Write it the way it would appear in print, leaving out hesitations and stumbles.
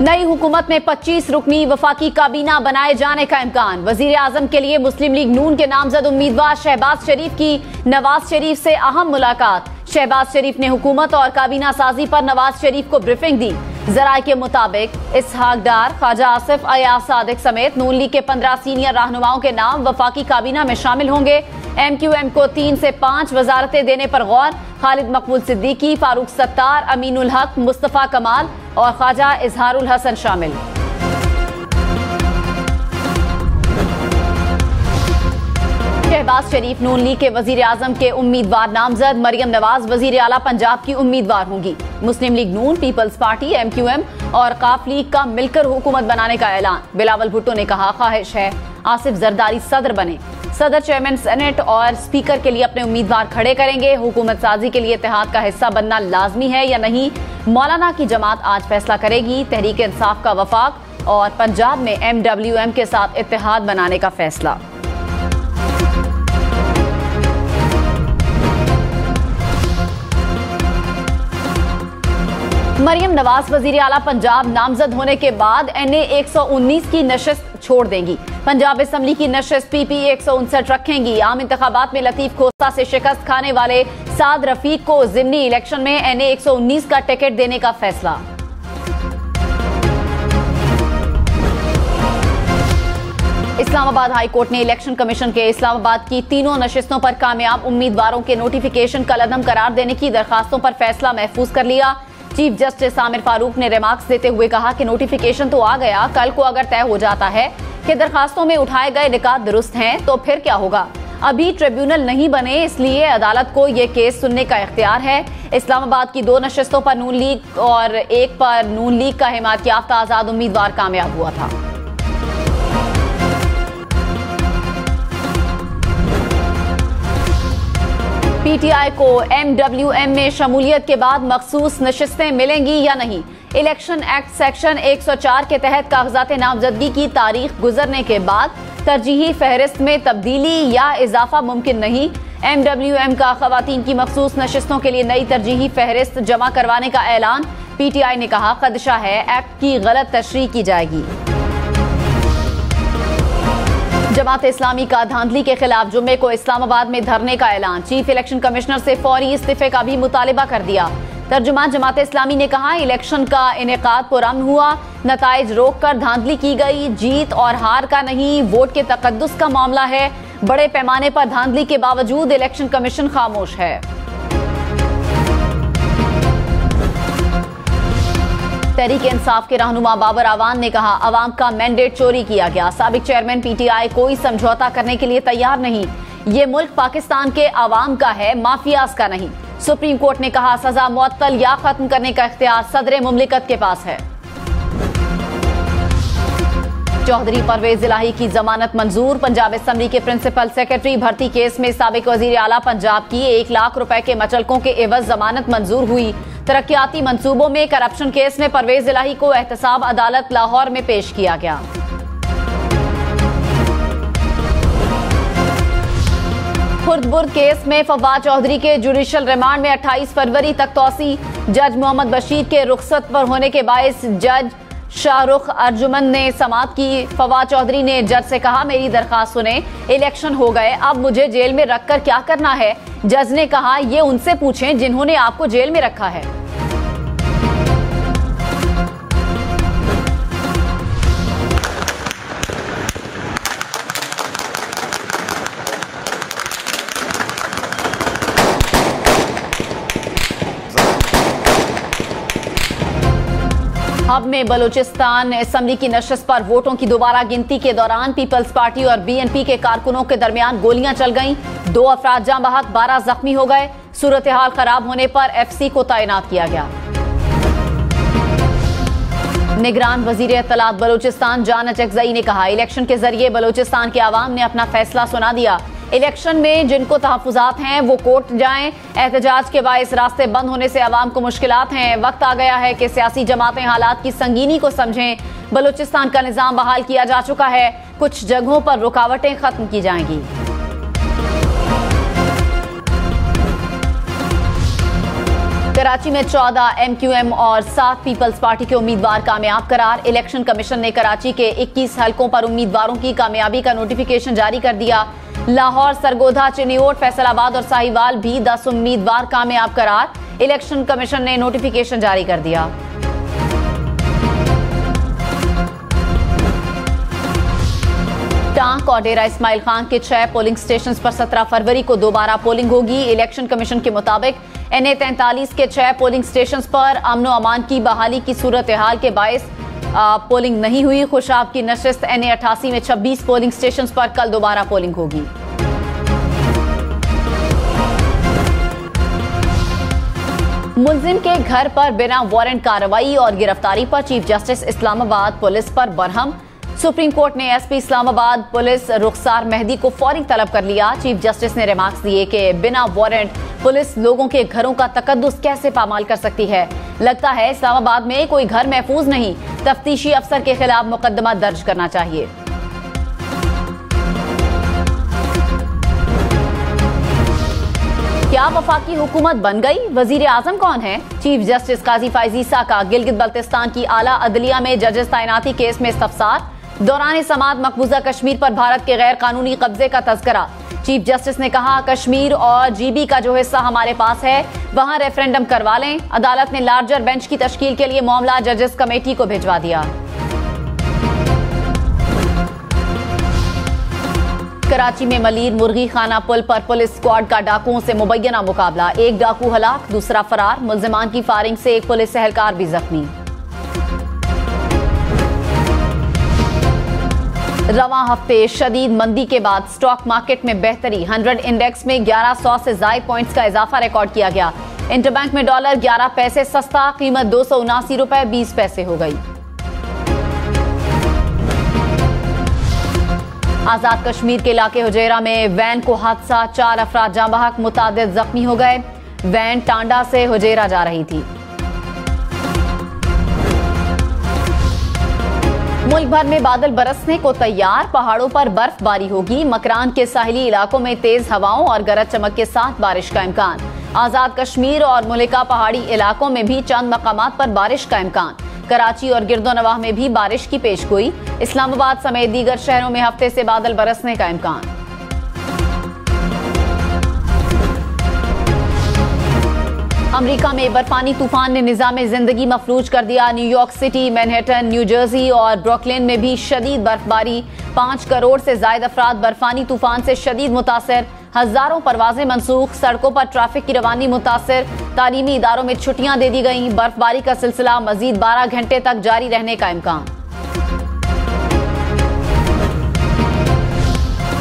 नई हुकूमत में 25 रुकनी वफाकी काबीना बनाए जाने का इम्कान। वजीर आजम के लिए मुस्लिम लीग नून के नामजद उम्मीदवार शहबाज शरीफ की नवाज शरीफ से अहम मुलाकात। शहबाज शरीफ ने हुकूमत और काबीना साजी पर नवाज शरीफ को ब्रीफिंग दी। जराये के मुताबिक इसहाक डार, ख्वाजा आसिफ, अयाज सादिक समेत नून लीग के 15 सीनियर रहनुमाओं के नाम वफाकी काबीना में शामिल होंगे। MQM को 3 से 5 वजारतें देने पर गौर। खालिद मकबूल सिद्दीकी, फारूक सत्तार, अमीनुल हक, मुस्तफा कमाल और ख्वाजा इजहारुल हसन शामिल। शहबाज शरीफ नून लीग के वजीर आजम के उम्मीदवार नामजद। मरियम नवाज वजीर आला पंजाब की उम्मीदवार होंगी। मुस्लिम लीग नून, पीपल्स पार्टी, MQM और काफ लीग का मिलकर हुकूमत बनाने का ऐलान। बिलावल भुट्टो ने कहा, ख्वाहिश है आसिफ जरदारी सदर बने। सदर चेयरमैन सेनेट और स्पीकर के लिए अपने उम्मीदवार खड़े करेंगे। हुकूमत साजी के लिए इत्तेहाद का हिस्सा बनना लाजमी है या नहीं, मौलाना की जमात आज फैसला करेगी। तहरीक इंसाफ का वफाक और पंजाब में MWM के साथ इत्तेहाद बनाने का फैसला। मरियम नवाज वजीर आला पंजाब नामजद होने के बाद NA 119 की नशिस्त छोड़ देंगी। पंजाब असम्बली की नशिस्त PP 159 रखेंगी। आम इंतखाबात में लतीफ खोस्ता से शिकस्त खाने वाले साद रफीक को जिमनी इलेक्शन में NA 119 का टिकट देने का फैसला। इस्लामाबाद हाई कोर्ट ने इलेक्शन कमीशन के इस्लामाबाद की तीनों नशिस्तों पर कामयाब उम्मीदवारों के नोटिफिकेशन कलअदम करार देने की दरखास्तों पर फैसला महफूज कर लिया। चीफ जस्टिस आमिर फारूक ने रिमार्क्स देते हुए कहा कि नोटिफिकेशन तो आ गया, कल को अगर तय हो जाता है कि दरखास्तों में उठाए गए निकात दुरुस्त हैं तो फिर क्या होगा। अभी ट्रिब्यूनल नहीं बने, इसलिए अदालत को यह केस सुनने का इख्तियार है। इस्लामाबाद की 2 नशिस्तों पर नून लीग और एक पर नून लीग का हिमायत याफ्ता आजाद उम्मीदवार कामयाब हुआ था। PTI को MWM में शमूलियत के बाद मखसूस नशिस्तें मिलेंगी या नहीं। इलेक्शन एक्ट सेक्शन 104 के तहत कागजात नामजदगी की तारीख गुजरने के बाद तरजीही फहरिस्त में तब्दीली या इजाफा मुमकिन नहीं। MWM का खवातीन की मखसूस नशिस्तों के लिए नई तरजीही फहरिस्त जमा करवाने का ऐलान। PTI ने कहा, खदशा है एक्ट की गलत तशरीह की जाएगी। जमात इस्लामी का धांधली के खिलाफ जुम्मे को इस्लामाबाद में धरने का ऐलान। चीफ इलेक्शन कमिश्नर से फौरी इस्तीफे का भी मुतालिबा कर दिया। तर्जुमान जमात इस्लामी ने कहा, इलेक्शन का इनेकाद पुरअमन हुआ, नताइज रोक कर धांधली की गई। जीत और हार का नहीं, वोट के तकद्दुस का मामला है। बड़े पैमाने पर धांधली के बावजूद इलेक्शन कमीशन खामोश है। तहरीक इंसाफ के रहनुमा बाबर आवान ने कहा, अवाम का मैंडेट चोरी किया गया। साबिक चेयरमैन PTI कोई समझौता करने के लिए तैयार नहीं। ये मुल्क पाकिस्तान के अवाम का है, माफियाज का नहीं। सुप्रीम कोर्ट ने कहा, सजा मुअत्तल या खत्म करने का इख्तियार सदर मुमलिकत के पास है। चौधरी परवेज इलाही की जमानत मंजूर। पंजाब असम्बली के प्रिंसिपल सेक्रेटरी भर्ती केस में साबिक वजीर आला पंजाब की 1 लाख रुपए के मचलकों के एवज जमानत मंजूर हुई। तरक्याती मंसूबों में करप्शन केस में परवेज इलाही को एहतसाब अदालत लाहौर में पेश किया गया। खुर्द-बुर्द केस में फवाद चौधरी के जुडिशल रिमांड में 28 फरवरी तक तौसी। जज मोहम्मद बशीर के रुखसत पर होने के बायस जज शाहरुख अर्जुमन ने समाअत की। फवाद चौधरी ने जज से कहा, मेरी दरखास्त सुने, इलेक्शन हो गए, अब मुझे जेल में रखकर क्या करना है। जज ने कहा, ये उनसे पूछें जिन्होंने आपको जेल में रखा है। हब में बलूचिस्तान असम्बली की नशिस्त पर वोटों की दोबारा गिनती के दौरान पीपल्स पार्टी और BNP के कारकुनों के दरमियान गोलियां चल गईं। 2 अफराद जाँ बहक, 12 जख्मी हो गए। सूरत हाल खराब होने पर FC को तैनात किया गया। निगरान वजीर इत्तलात बलूचिस्तान जान अचकजई ने कहा, इलेक्शन के जरिए बलूचिस्तान के अवाम ने अपना फैसला सुना दिया। इलेक्शन में जिनको तहफुजात हैं वो कोर्ट जाएं। एहतजाज के बायस रास्ते बंद होने से अवाम को मुश्किलात हैं। वक्त आ गया है कि सियासी जमातें हालात की संगीनी को समझें। बलूचिस्तान का निजाम बहाल किया जा चुका है, कुछ जगहों पर रुकावटें खत्म की जाएंगी। कराची में 14 MQM और 7 पीपल्स पार्टी के उम्मीदवार कामयाब करार। इलेक्शन कमीशन ने कराची के 21 हलकों पर उम्मीदवारों की कामयाबी का नोटिफिकेशन जारी कर दिया। लाहौर, सरगोधा, चिन्योट, फैसलाबाद और साहिवाल भी 10 उम्मीदवार कामयाब करार। इलेक्शन कमीशन ने नोटिफिकेशन जारी कर दिया। टांक और डेरा इस्माइल खान के 6 पोलिंग स्टेशन पर 17 फरवरी को दोबारा पोलिंग होगी। इलेक्शन कमीशन के मुताबिक NA 43 के 6 पोलिंग स्टेशन पर अमन अमान की बहाली की सूरत हाल के बायस पोलिंग नहीं हुई। खुशाब की नशिस्त NA 88 में 26 पोलिंग स्टेशन पर कल दोबारा पोलिंग होगी। मुलजिम के घर पर बिना वारंट कार्रवाई और गिरफ्तारी पर चीफ जस्टिस इस्लामाबाद पुलिस पर बरहम। सुप्रीम कोर्ट ने SP इस्लामाबाद पुलिस रुखसार मेहदी को फौरी तलब कर लिया। चीफ जस्टिस ने रिमार्क्स दिए कि बिना वारंट पुलिस लोगों के घरों का तकद्दुस कैसे पामाल कर सकती है। लगता है इस्लामाबाद में कोई घर महफूज नहीं। तफ्तीशी अफसर के खिलाफ मुकदमा दर्ज करना चाहिए। क्या वफाकी हुकूमत बन गई? वजीर आजम कौन है? चीफ जस्टिस काजी फायजी साका गिलगित बल्तिस्तान की आला अदलिया में जजेस तैनाती केस में इस्तफसार। दौरान समाअत मकबूजा कश्मीर पर भारत के गैर कानूनी कब्जे का तज़किरा। चीफ जस्टिस ने कहा, कश्मीर और GB का जो हिस्सा हमारे पास है वहां रेफरेंडम करवा लें। अदालत ने लार्जर बेंच की तश्कील के लिए मामला जजेस कमेटी को भिजवा दिया। कराची में मलीर मुर्गी खाना पुल पर पुलिस स्क्वाड का डाकुओं से मुबैना मुकाबला। एक डाकू हलाक, दूसरा फरार। मुल्जिमान की फायरिंग से एक पुलिस एहलकार भी जख्मी। रवां हफ्ते शदीद मंदी के बाद स्टॉक मार्केट में बेहतरी। 100 इंडेक्स में 1100 से ज्यादा पॉइंट्स का इजाफा रिकॉर्ड किया गया। इंटरबैंक में डॉलर 11 पैसे सस्ता, कीमत 279 रुपए 20 पैसे हो गई। आजाद कश्मीर के इलाके हुजैरा में वैन को हादसा, 4 अफराद जाँ बहक, मुतादिद जख्मी हो गए। वैन टांडा से हुजैरा जा रही थी। मुल्क भर में बादल बरसने को तैयार, पहाड़ों पर बर्फबारी होगी। मकरान के साहिली इलाकों में तेज हवाओं और गरज चमक के साथ बारिश का इम्कान। आजाद कश्मीर और मुल्का पहाड़ी इलाकों में भी चंद मकामात पर बारिश का इम्कान। कराची और गिरदोनवाह में भी बारिश की पेशगोई। इस्लामाबाद समेत दीगर शहरों में हफ्ते से बादल बरसने का इम्कान। अमेरिका में बर्फानी तूफान ने निज़ाम जिंदगी मफलूज कर दिया। New York city, Manhattan, new Jersey और ब्रुकलिन में भी शदीद बर्फबारी। 5 करोड़ से ज्यादा अफराद बर्फानी तूफान से शदीद मुतासर। हजारों परवाजें मनसूख, सड़कों पर ट्रैफिक की रवानी मुतासर। तालीमी इदारों में छुट्टियां दे दी गई। बर्फबारी का सिलसिला मजीद 12 घंटे तक जारी रहने का इम्कान।